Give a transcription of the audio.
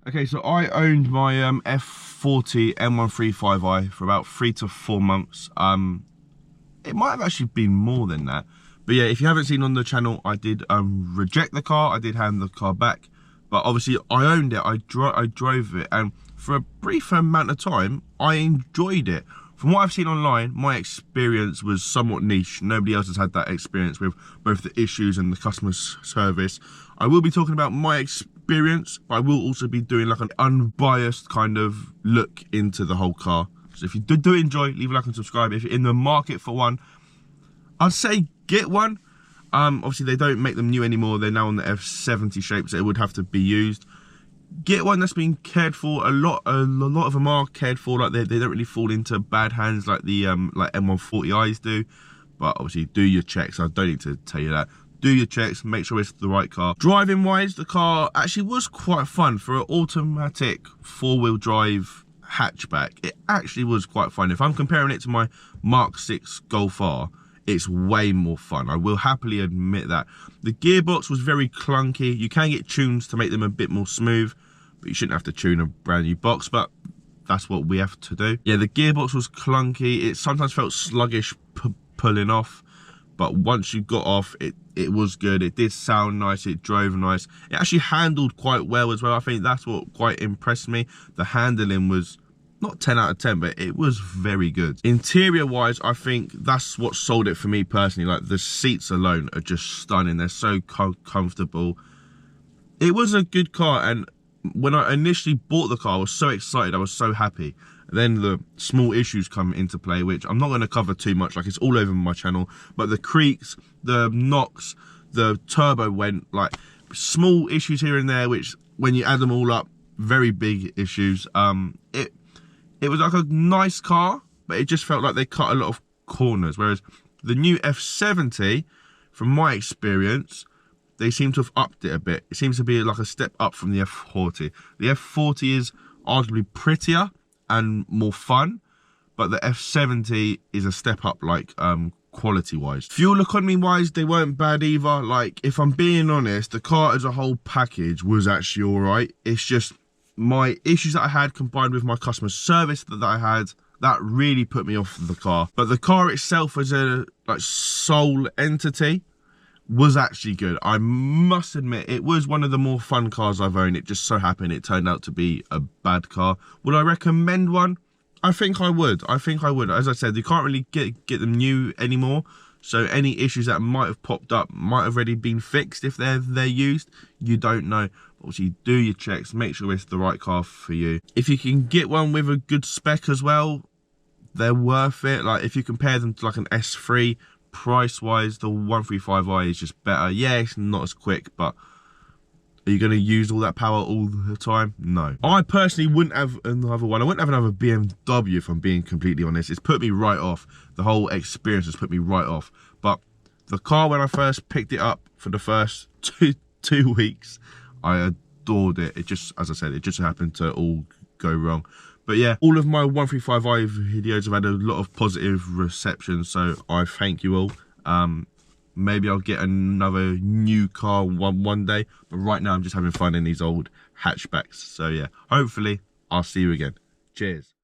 Okay, so I owned my F40 M135i for about 3 to 4 months. It might have actually been more than that. But yeah, if you haven't seen on the channel, I did reject the car. I did hand the car back. But obviously, I owned it. I drove it. And for a brief amount of time, I enjoyed it. From what I've seen online, my experience was somewhat niche. Nobody else has had that experience with both the issues and the customer service. I will be talking about my experience, but I will also be doing like an unbiased kind of look into the whole car. So if you do enjoy, leave a like and subscribe. If you're in the market for one, I'd say get one. Obviously they don't make them new anymore. They're now on the F40 shape, so it would have to be used. Get one that's been cared for. A lot of them are cared for. Like they don't really fall into bad hands like the like M140i's do. But obviously do your checks. I don't need to tell you that. Do your checks, make sure it's the right car. Driving wise, the car actually was quite fun for an automatic 4-wheel drive hatchback. It actually was quite fun. If I'm comparing it to my Mark 6 Golf R, it's way more fun. I will happily admit that. The gearbox was very clunky. You can get tunes to make them a bit more smooth, but you shouldn't have to tune a brand new box, but that's what we have to do. Yeah, the gearbox was clunky. It sometimes felt sluggish pulling off, but once you got off, it was good. It did sound nice. It drove nice. It actually handled quite well as well. I think that's what quite impressed me. The handling was not 10 out of 10, but it was very good. Interior wise, I think that's what sold it for me personally. Like the seats alone are just stunning. They're so comfortable. It was a good car, and when I initially bought the car, I was so excited. I was so happy. Then the small issues come into play, which I'm not going to cover too much, like it's all over my channel, but the creaks, the knocks, the turbo went, like small issues here and there, which when you add them all up, very big issues. It was like a nice car, but it just felt like they cut a lot of corners, whereas the new F40, from my experience, they seem to have upped it a bit. It seems to be like a step up from the F40. The F40 is arguably prettier and more fun, but the F40 is a step up, like quality wise. Fuel economy wise, they weren't bad either. Like, if I'm being honest, the car as a whole package was actually all right. It's just my issues that I had combined with my customer service that I had, that really put me off the car. But the car itself as a like sole entity was actually good. I must admit, it was one of the more fun cars I've owned. It just so happened it turned out to be a bad car. Would I recommend one? I think I would. I think I would. As I said, you can't really get them new anymore. So any issues that might have popped up might have already been fixed if they're used. You don't know. Obviously, do your checks. Make sure it's the right car for you. If you can get one with a good spec as well, they're worth it. Like if you compare them to like an S3, price-wise, the 135i is just better. Yeah, it's not as quick, but are you going to use all that power all the time? No. I personally wouldn't have another one. I wouldn't have another BMW if I'm being completely honest. It's put me right off. The whole experience has put me right off. But the car, when I first picked it up for the first two weeks, I adored it. It just, as I said, it just happened to all go wrong. But yeah, all of my 135i videos have had a lot of positive reception, so I thank you all. Maybe I'll get another new car one day, but right now I'm just having fun in these old hatchbacks. So yeah, hopefully I'll see you again. Cheers.